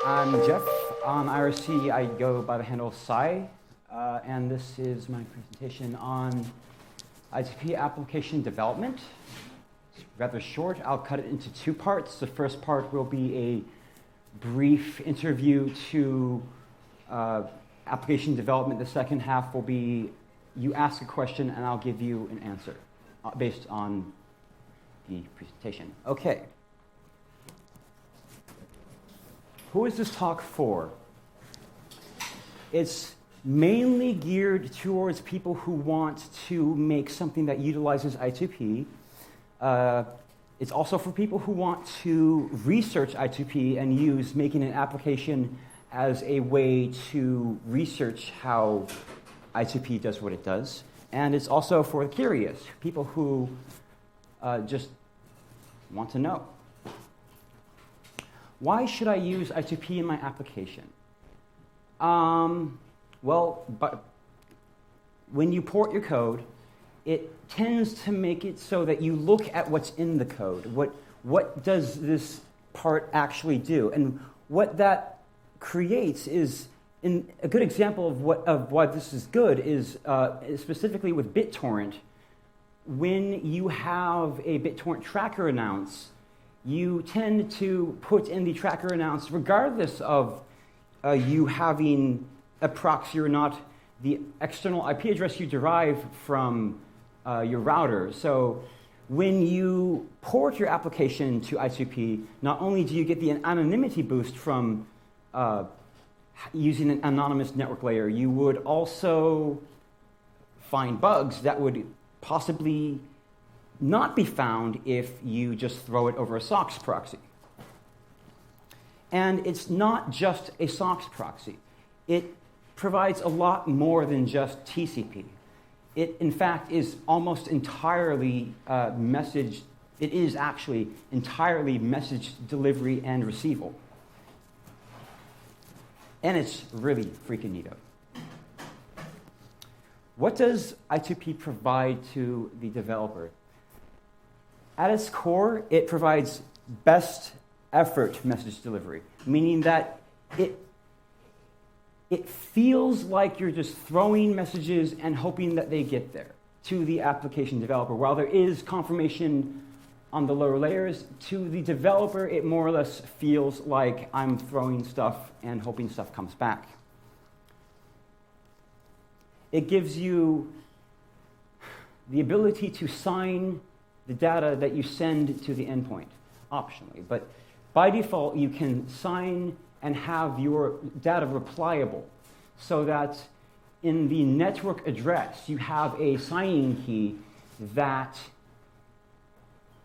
I'm Jeff. On IRC, I go by the handle Sai, and this is my presentation on I2P application development. It's rather short. I'll cut it into two parts. The first part will be a brief interview to application development. The second half will be you ask a question and I'll give you an answer based on the presentation. Okay. Who is this talk for? It's mainly geared towards people who want to make something that utilizes I2P. It's also for people who want to research I2P and use making an application as a way to research how I2P does what it does. And it's also for the curious, people who just want to know. Why should I use I2P in my application? But when you port your code, it tends to make it so that you look at what's in the code. What does this part actually do? And what that creates is, a good example of why this is good is specifically with BitTorrent. When you have a BitTorrent tracker announce, you tend to put in the tracker announce regardless of you having a proxy or not, the external IP address you derive from your router. So when you port your application to I2P, not only do you get the anonymity boost from using an anonymous network layer, you would also find bugs that would possibly not be found if you just throw it over a SOX proxy. And it's not just a SOX proxy. It provides a lot more than just TCP. It, in fact, is almost entirely it is actually entirely message delivery and receival. And it's really freaking neato. What does I2P provide to the developer? At its core, it provides best effort message delivery, meaning that it feels like you're just throwing messages and hoping that they get there to the application developer. While there is confirmation on the lower layers, to the developer, it more or less feels like I'm throwing stuff and hoping stuff comes back. It gives you the ability to sign the data that you send to the endpoint, optionally. But by default, you can sign and have your data replyable so that in the network address, you have a signing key that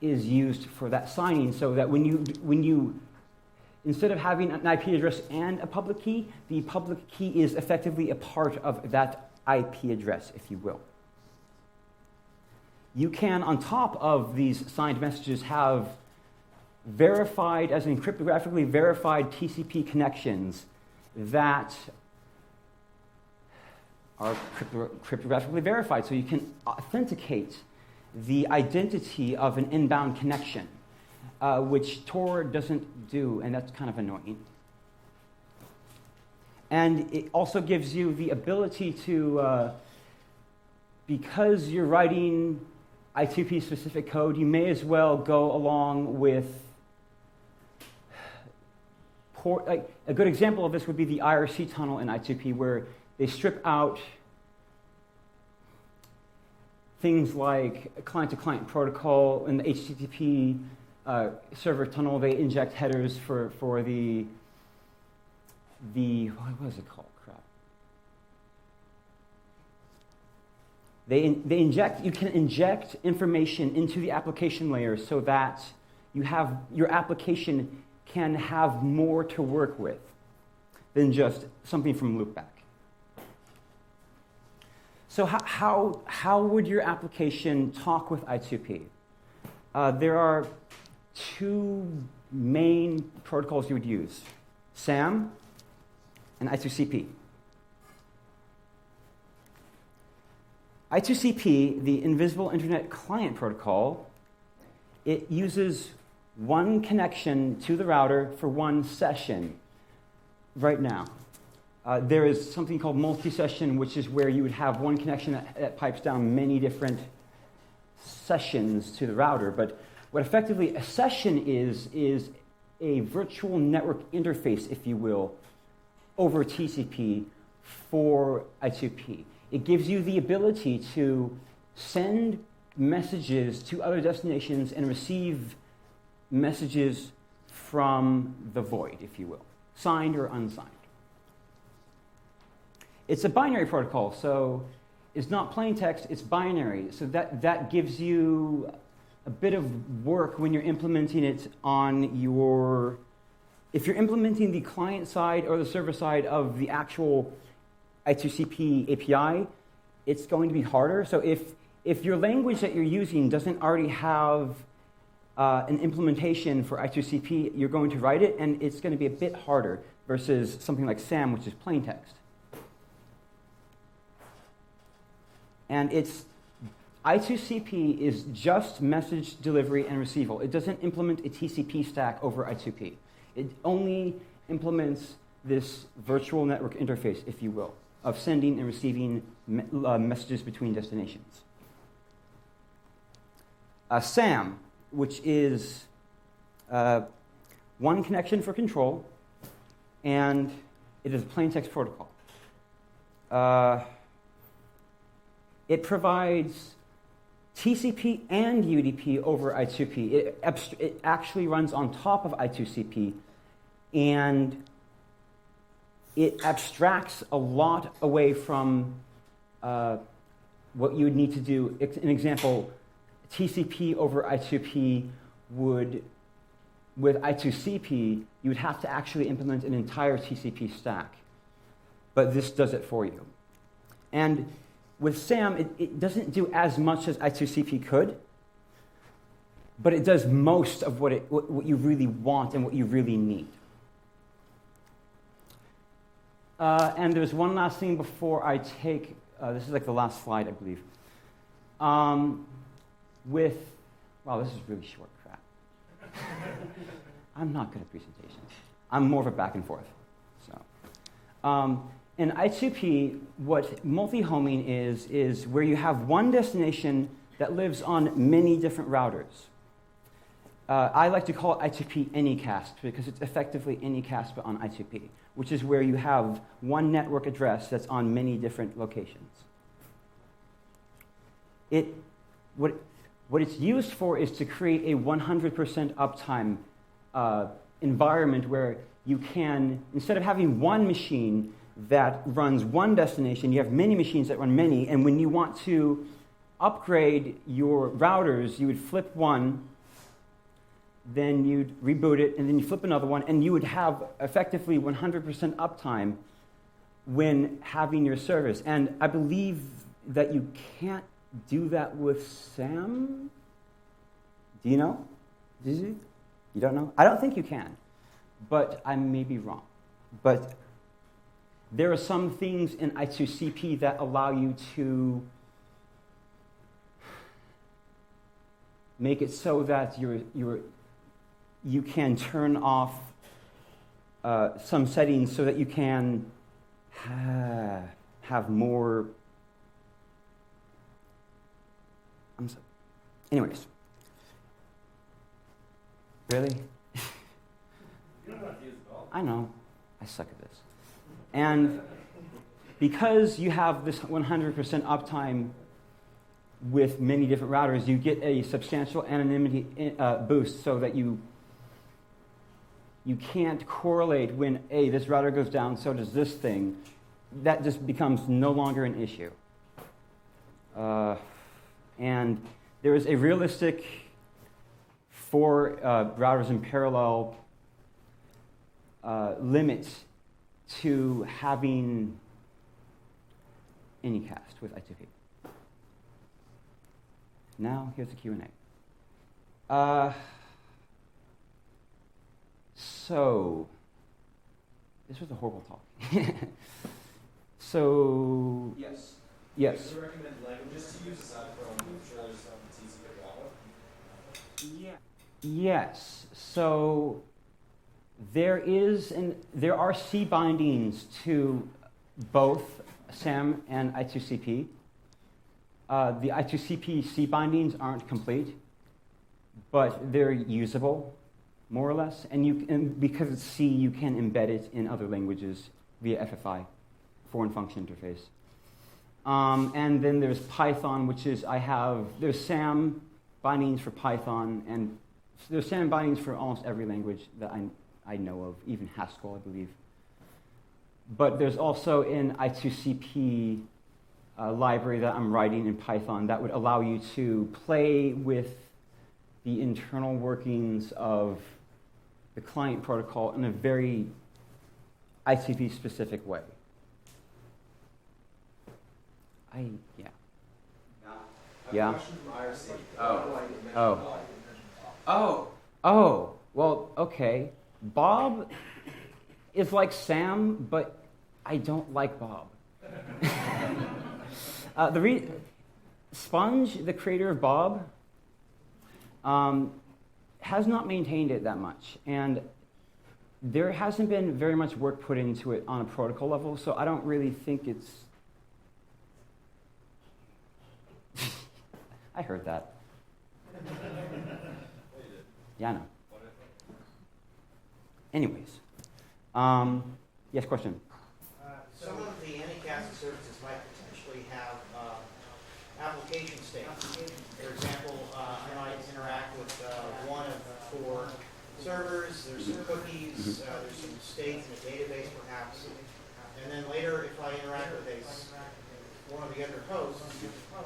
is used for that signing, so that when you instead of having an IP address and a public key, the public key is effectively a part of that IP address, if you will. You can, on top of these signed messages, have verified, as in cryptographically verified TCP connections that are cryptographically verified. So you can authenticate the identity of an inbound connection, which Tor doesn't do, and that's kind of annoying. And it also gives you the ability to, because you're writing I2P specific code, you may as well go along with a good example of this would be the IRC tunnel in I2P, where they strip out things like client-to-client protocol. In the HTTP server tunnel, they inject headers for the what was it called? Crap. You can inject information into the application layer so that your application can have more to work with than just something from loopback. So how would your application talk with I2P? There are two main protocols you would use: SAM and I2CP. I2CP, the Invisible Internet Client Protocol, it uses one connection to the router for one session. right now. There is something called multi-session, which is where you would have one connection that pipes down many different sessions to the router. But what effectively a session is a virtual network interface, if you will, over TCP for I2P. It gives you the ability to send messages to other destinations and receive messages from the void, if you will, signed or unsigned. It's a binary protocol, so it's not plain text, it's binary. So that gives you a bit of work when you're implementing it on your, if you're implementing the client side or the server side of the actual I2CP API, it's going to be harder. So if your language that you're using doesn't already have an implementation for I2CP, you're going to write it, and it's going to be a bit harder versus something like SAM, which is plain text. And I2CP is just message delivery and receival. It doesn't implement a TCP stack over I2P. It only implements this virtual network interface, if you will, of sending and receiving messages between destinations. SAM, which is one connection for control, and it is a plain text protocol. It provides TCP and UDP over I2P. It actually runs on top of I2CP, and it abstracts a lot away from what you would need to do. An example, TCP over I2P would, with I2CP, you would have to actually implement an entire TCP stack. But this does it for you. And with SAM, it doesn't do as much as I2CP could, but it does most of what you really want and what you really need. And there's one last thing before I take, this is like the last slide, I believe. Wow, this is really short crap. I'm not good at presentations. I'm more of a back and forth. So, in I2P, what multi-homing is where you have one destination that lives on many different routers. I like to call it I2P Anycast because it's effectively Anycast but on I2P, which is where you have one network address that's on many different locations. What it's used for is to create a 100% uptime environment where you can, instead of having one machine that runs one destination, you have many machines that run many, and when you want to upgrade your routers, you would flip one, then you'd reboot it, and then you flip another one, and you would have effectively 100% uptime when having your service. And I believe that you can't do that with SAM? Do you know? Did you? You don't know? I don't think you can, but I may be wrong. But there are some things in I2CP that allow you to make it so that you can turn off some settings so that you can have more. Anyways. Really? You don't have to use it all. I know. I suck at this. And because you have this 100% uptime with many different routers, you get a substantial anonymity boost so that you can't correlate when, hey, this router goes down, so does this thing. That just becomes no longer an issue. And there is a realistic, for routers in parallel, limit to having Anycast with I2P. Now, here's the Q&A. So, this was a horrible talk. So, Yes. Yes. Do you recommend languages to use aside from, I'm sure there's some TCP or Java? Yeah. Yes. So, There are C bindings to both SAM and I2CP. The I2CP C bindings aren't complete, but they're usable, more or less. And because it's C, you can embed it in other languages via FFI, foreign function interface. And then there's Python, which is there's SAM bindings for Python, and there's SAM bindings for almost every language that I know of, even Haskell, I believe. But there's also an I2CP library that I'm writing in Python that would allow you to play with the internal workings of the client protocol in a very I2P specific way. Yeah. Question from IRC. Well, okay. Bob is like Sam, but I don't like Bob. Sponge, the creator of Bob, has not maintained it that much, and there hasn't been very much work put into it on a protocol level, so I don't really think it's... I heard that. Yeah, I know. Anyways. Yes, question? Some of the anti-casting services might potentially have application states. For example, I might interact with one of 4 servers, there's some cookies, there's some states in a database perhaps, and then later if I interact with one of the other hosts,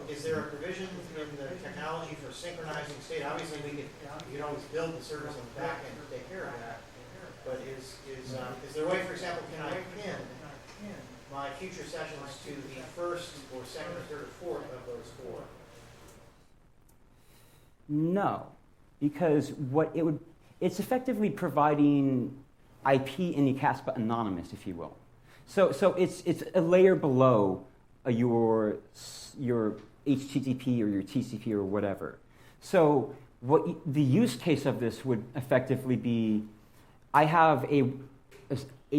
is there a provision in the technology for synchronizing state? Obviously you can always build the service on the back end to take care of that, but is there a way, for example, can I pin my future sessions to the first or second or third or fourth of those 4? No, because it's effectively providing IP in UCAS, but anonymous, if you will. So it's a layer below your HTTP or your TCP or whatever. So the use case of this would effectively be, I have a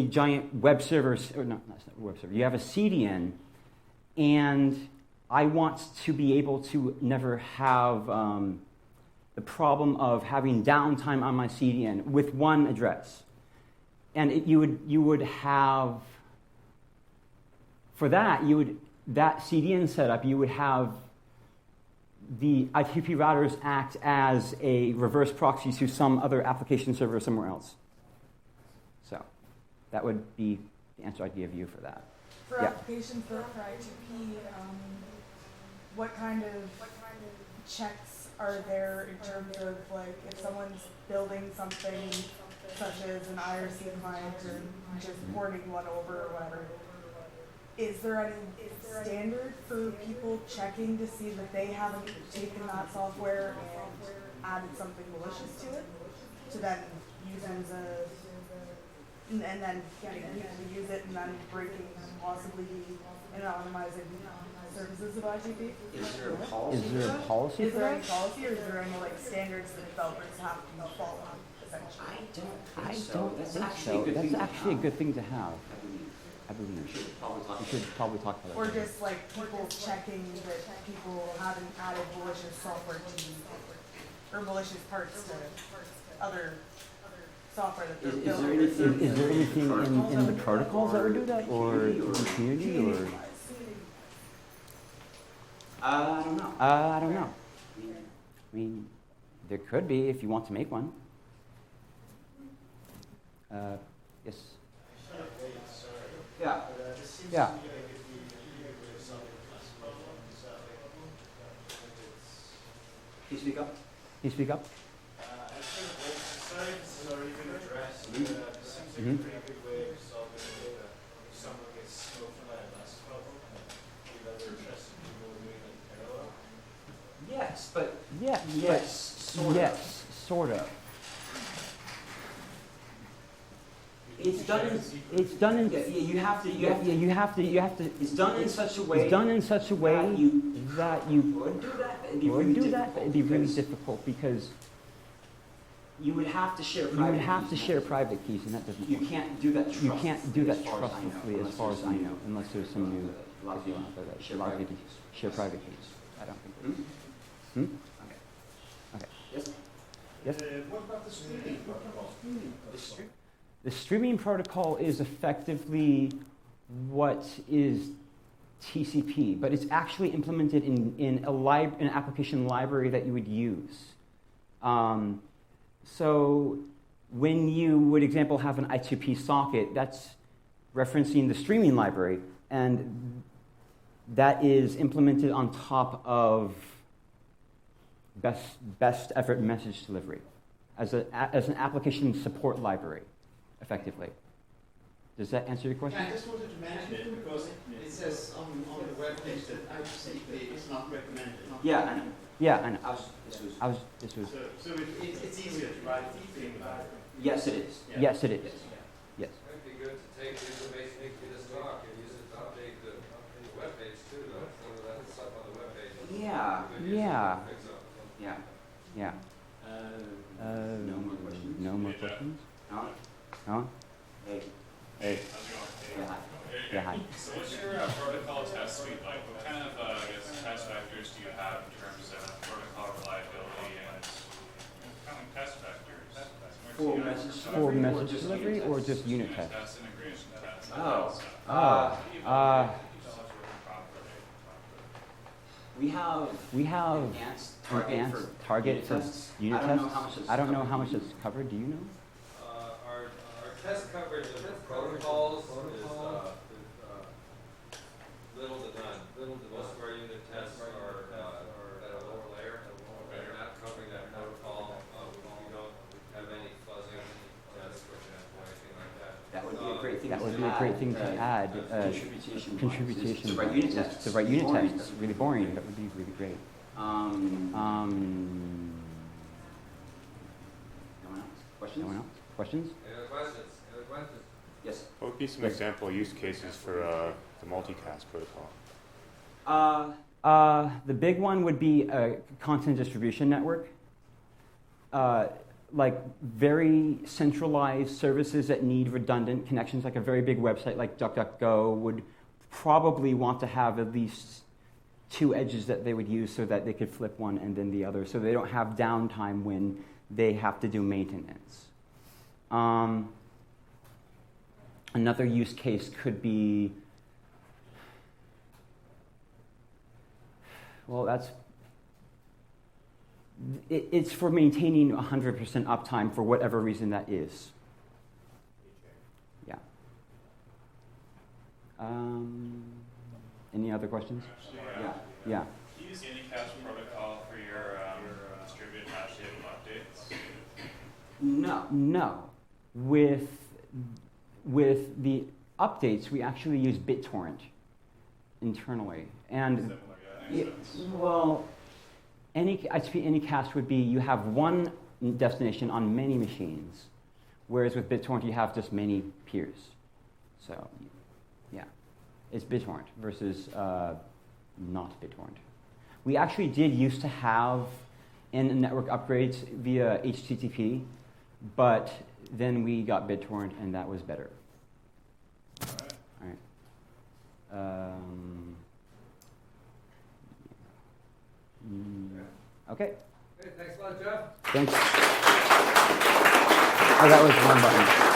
giant web server, or no, that's not a web server. You have a CDN, and I want to be able to never have the problem of having downtime on my CDN with one address. And you would have, for that, that CDN setup, you would have the I2P routers act as a reverse proxy to some other application server somewhere else. So that would be the answer I'd give you for that. For applications for I2P, what kind of checks are there in terms of, like, if someone's building something such as an IRC client or just porting one over or whatever, is there any standard for people checking to see that they haven't taken that software and added something malicious to it, to then use it as and then getting people to use it and then breaking possibly anonymizing services of I2P? Is there a policy? Is there any policy, or is there any standards that developers have to follow? Essentially, I don't think so. That's actually a good thing to have. I believe we should probably talk about it. Or just like people checking that people haven't added malicious software or malicious parts to other software that they're building. Is there anything in the protocols that would do that, or in the community, or? I don't know. I don't know. I mean, there could be if you want to make one. Yes. Yeah. Yeah. Can you speak up? Can you speak up? I think both societies are even addressed. It seems like a pretty good way of solving data. If someone gets smoked by a bus problem, you've other trusted people doing it in parallel. Yes, but yes, sort of. It's done in you have to it's done in such a way that you would do that, but it'd be really difficult because You would have to share private keys, and that doesn't. You can't do that. You can't do that trustlessly, as far as I know, unless there's some new law out there that allows you to share private keys. I don't think. Okay. Yes. Yes. What about the streaming protocol? The streaming protocol is effectively what is TCP, but it's actually implemented in an application library that you would use. So when you would, example, have an I2P socket, that's referencing the streaming library, and that is implemented on top of best effort message delivery as an application support library, effectively. Does that answer your question? Yeah, I just wanted to mention it because it says on the web page that I2P is not recommended. Yeah, I know. Yeah, I know. This was. So it's easier to write anything about it. Yes, it is. Yeah. Yes, it is. Yes. Might be good to take the information you just talk and use it to update the webpage too, though. Some of that stuff on the webpage. Yeah. No more questions? No more questions? No? Hey. How's it going? Yeah, hi. Yeah, hi. So what's your protocol test suite like? What kind of test vectors do you have in terms of protocol reliability and kind of test vectors? For message delivery or just unit tests? Test integration tests. We have enhanced target for unit tests. I don't know how much it's covered. Do you know? Our test coverage of the protocols is little to none. Most of our unit tests are at a lower layer. They're not covering that protocol. We don't have any fuzzing tests, for example, or anything like that. That would be a great thing. That would be a great thing to add. Contribution. To write unit tests. To write unit tests. Really boring. That would be really great. No one else? Questions? No one else? Questions? Any other questions? Any other questions? Yes. What would be some example use cases for the multicast protocol? The big one would be a content distribution network. Like very centralized services that need redundant connections, like a very big website like DuckDuckGo would probably want to have at least two edges that they would use so that they could flip one and then the other, so they don't have downtime when they have to do maintenance. Another use case could be, well, it's for maintaining 100% uptime for whatever reason that is. Yeah. Any other questions? Yeah. Do you use any cache protocol for your distributed hash table updates? No. With the updates, we actually use BitTorrent internally. And Similar, yeah. well, I2P Anycast would be you have one destination on many machines, whereas with BitTorrent you have just many peers. So, yeah, it's BitTorrent versus not BitTorrent. We actually did used to have in-network upgrades via HTTP, but then we got BitTorrent and that was better. All right. Okay. Okay, thanks a lot, Jeff. Thanks. Oh, that was one button.